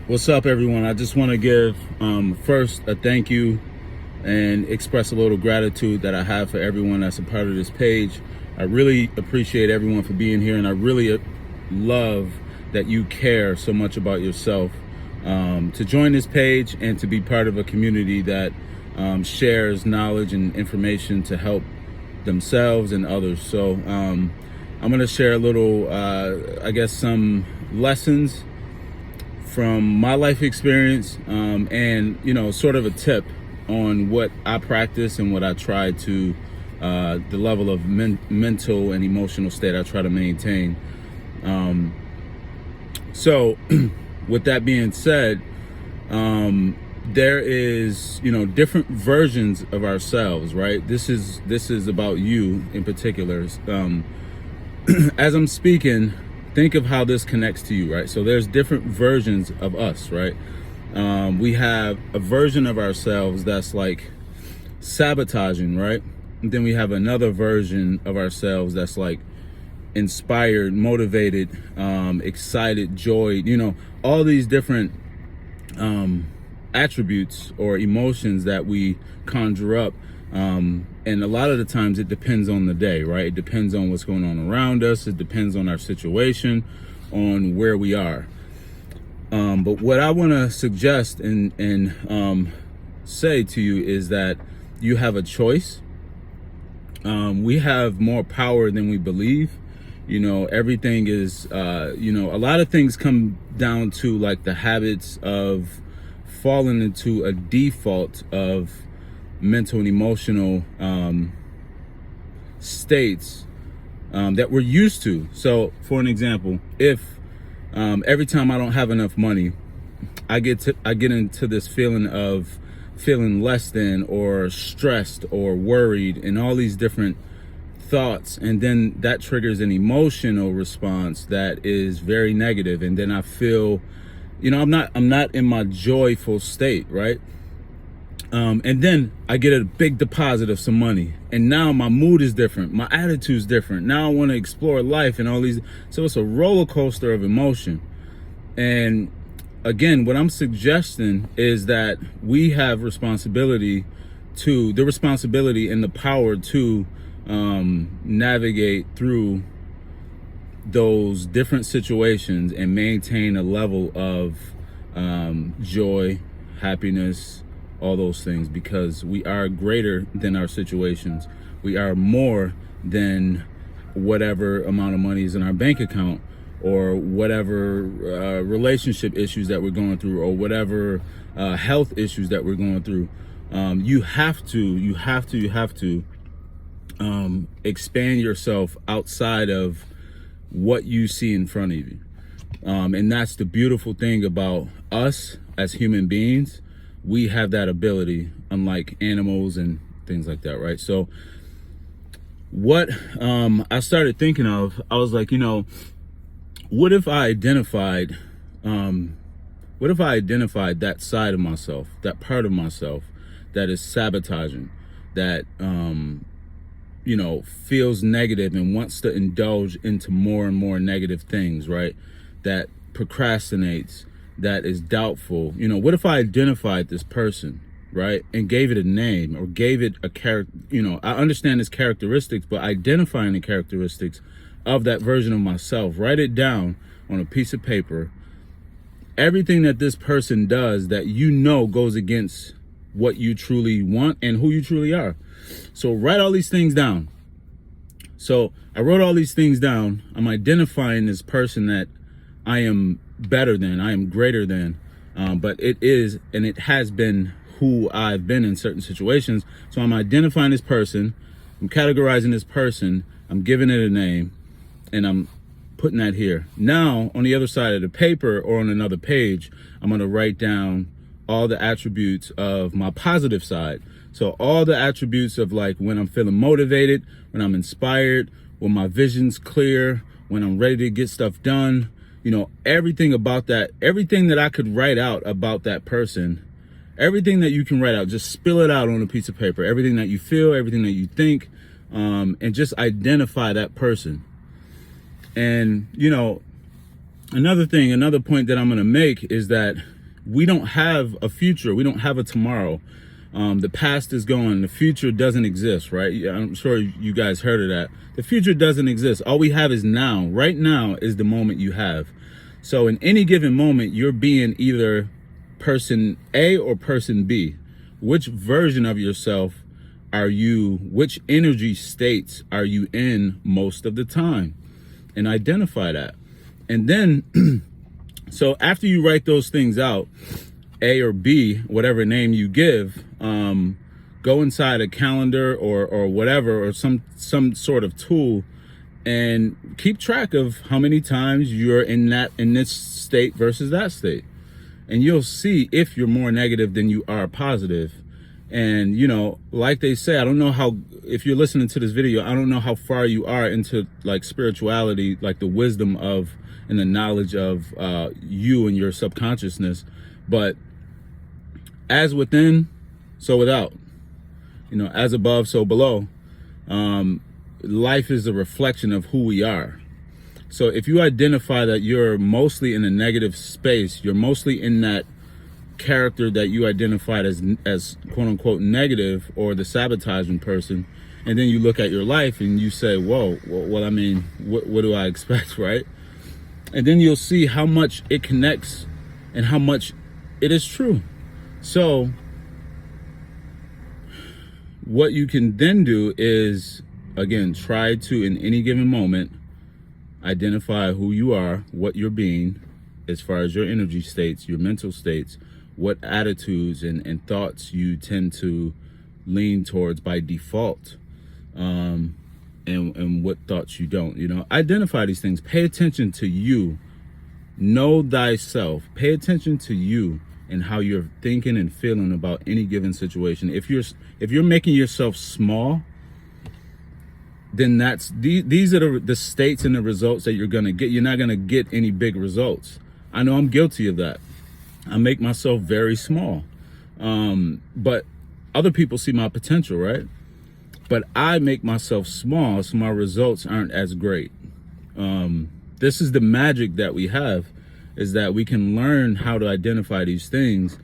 What's up, everyone? I just want to give first a thank you and express a little gratitude that I have for everyone that's a part of this page. I really appreciate everyone for being here, and I really love that you care so much about yourself to join this page and to be part of a community that shares knowledge and information to help themselves and others. So I'm going to share a little, some lessons from my life experience, and sort of a tip on what I practice and what I try to the level of mental and emotional state I try to maintain. So with that being said, there is different versions of ourselves, right? This is about you in particular. As I'm speaking, think of how this connects to you, right? So there's different versions of us, right? We have a version of ourselves that's like sabotaging, right? And then we have another version of ourselves that's like inspired, motivated, excited, joy, all these different attributes or emotions that we conjure up. And a lot of the times it depends on the day, right? It depends on what's going on around us. It depends on our situation, on where we are. But what I want to suggest and say to you is that you have a choice. We have more power than we believe. Everything is, a lot of things come down to like the habits of falling into a default of mental and emotional states that we're used to. So for an example, if every time I don't have enough money, I get into this feeling of feeling less than or stressed or worried and all these different thoughts, and then that triggers an emotional response that is very negative, and then I feel I'm not in my joyful state, right? And then I get a big deposit of some money, and now my mood is different, my attitude's different. Now I want to explore life and all these. So it's a roller coaster of emotion. And again, what I'm suggesting is that we have the responsibility and the power to navigate through those different situations and maintain a level of joy, happiness, all those things, because we are greater than our situations. We are more than whatever amount of money is in our bank account, or whatever relationship issues that we're going through, or whatever health issues that we're going through. You have to expand yourself outside of what you see in front of you. And that's the beautiful thing about us as human beings. We have that ability, unlike animals and things like that, right? So what I started thinking of, I was like, what if I identified that side of myself, that part of myself that is sabotaging, that feels negative and wants to indulge into more and more negative things, right? That procrastinates, that is doubtful. What if I identified this person, right, and gave it a name or gave it a character? I understand its characteristics, but identifying the characteristics of that version of myself, write it down on a piece of paper. Everything that this person does that goes against what you truly want and who you truly are. So write all these things down. So I wrote all these things down. I'm identifying this person that I am better than, I am greater than, but it is, and it has been who I've been in certain situations. So I'm identifying this person, I'm categorizing this person, I'm giving it a name, and I'm putting that here. Now, on the other side of the paper or on another page, I'm going to write down all the attributes of my positive side. So all the attributes of like when I'm feeling motivated, when I'm inspired, when my vision's clear, when I'm ready to get stuff done, everything about that, everything that I could write out about that person, everything that you can write out, just spill it out on a piece of paper, everything that you feel, everything that you think, and just identify that person. And, another point that I'm going to make is that, we don't have a future. We don't have a tomorrow. The past is gone. The future doesn't exist, right? I'm sure you guys heard of that. The future doesn't exist. All we have is now. Right now is the moment you have. So in any given moment, you're being either person A or person B. Which version of yourself are you? Which energy states are you in most of the time? And identify that. And then, so after you write those things out, A or B, whatever name you give, go inside a calendar or whatever, or some sort of tool, and keep track of how many times you're in this state versus that state. And you'll see if you're more negative than you are positive. And, you know, like they say, I don't know how, if you're listening to this video, I don't know how far you are into like spirituality, like the wisdom of and the knowledge of you and your subconsciousness. But as within, so without, you know, as above, so below. Life is a reflection of who we are. So if you identify that you're mostly in a negative space, you're mostly in that character that you identified as quote unquote negative, or the sabotaging person, and then you look at your life and you say, whoa, well, I mean, what do I expect, right? And then you'll see how much it connects and how much it is true. So what you can then do is, again, try to, in any given moment, identify who you are, what you're being, as far as your energy states, your mental states, what attitudes and thoughts you tend to lean towards by default, and what thoughts you don't. You know, identify these things. Pay attention to you. Know thyself. Pay attention to you and how you're thinking and feeling about any given situation. If you're making yourself small, then these are the states and the results that you're gonna get. You're not gonna get any big results. I know I'm guilty of that. I make myself very small. But other people see my potential, right? But I make myself small, so my results aren't as great. This is the magic that we have, is that we can learn how to identify these things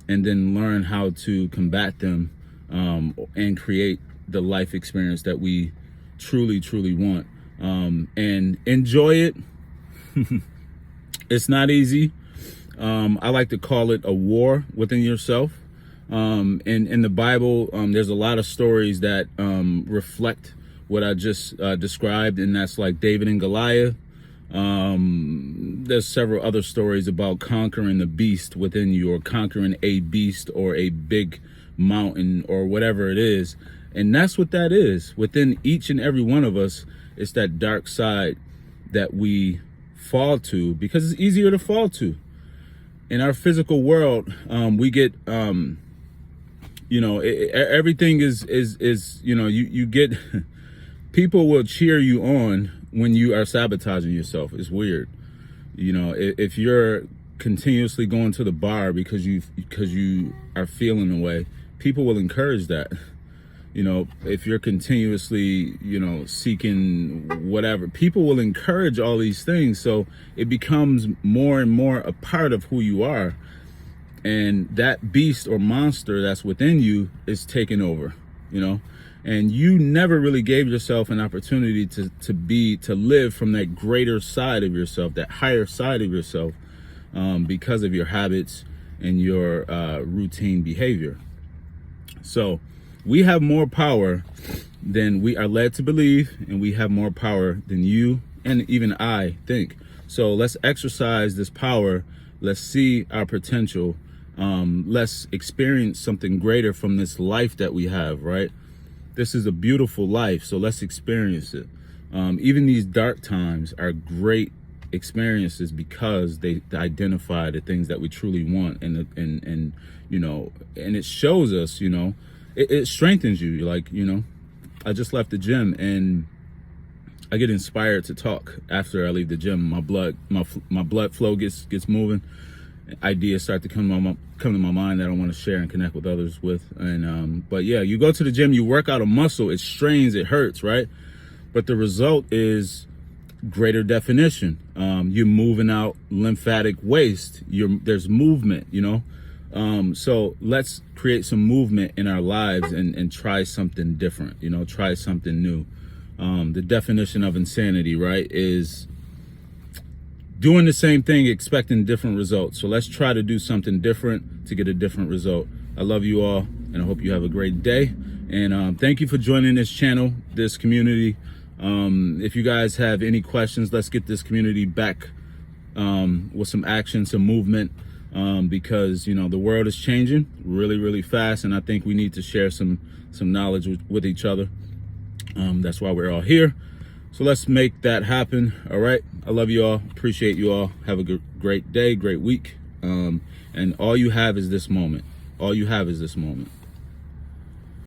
and then learn how to combat them, and create the life experience that we truly, truly want, and enjoy it. It's not easy. I like to call it a war within yourself. In the Bible, there's a lot of stories that reflect what I just described, and that's like David and Goliath. There's several other stories about conquering the beast within you, or conquering a beast or a big mountain or whatever it is. And that's what that is. Within each and every one of us, it's that dark side that we fall to, because it's easier to fall to. In our physical world, we get, you know, everything is, you know, you get, people will cheer you on when you are sabotaging yourself. It's weird. You know, if you're continuously going to the bar because you are feeling away, people will encourage that. You know, if you're continuously, you know, seeking whatever, people will encourage all these things. So it becomes more and more a part of who you are. And that beast or monster that's within you is taking over, you know, and you never really gave yourself an opportunity to live from that greater side of yourself, that higher side of yourself, because of your habits and your routine behavior. So we have more power than we are led to believe, and we have more power than you and even I think. So let's exercise this power. Let's see our potential. Let's experience something greater from this life that we have, right? This is a beautiful life, so let's experience it. Even these dark times are great experiences because they identify the things that we truly want, and you know, and it shows us, you know, it strengthens you. Like, you know, I just left the gym and I get inspired to talk after I leave the gym. My blood flow gets moving. Ideas start to come to my mind that I want to share and connect with others with. And but yeah, you go to the gym, you work out a muscle, it strains, it hurts, right? But the result is greater definition. You're moving out lymphatic waste. There's movement, so let's create some movement in our lives and try something different, try something new. The definition of insanity, right, is doing the same thing, expecting different results. So let's try to do something different to get a different result. I love you all, and I hope you have a great day. And thank you for joining this channel, this community. If you guys have any questions, let's get this community back with some action, some movement, because the world is changing really, really fast, and I think we need to share some knowledge with each other. That's why we're all here. So let's make that happen. All right. I love you all. Appreciate you all. Have a great day, great week. And all you have is this moment. All you have is this moment.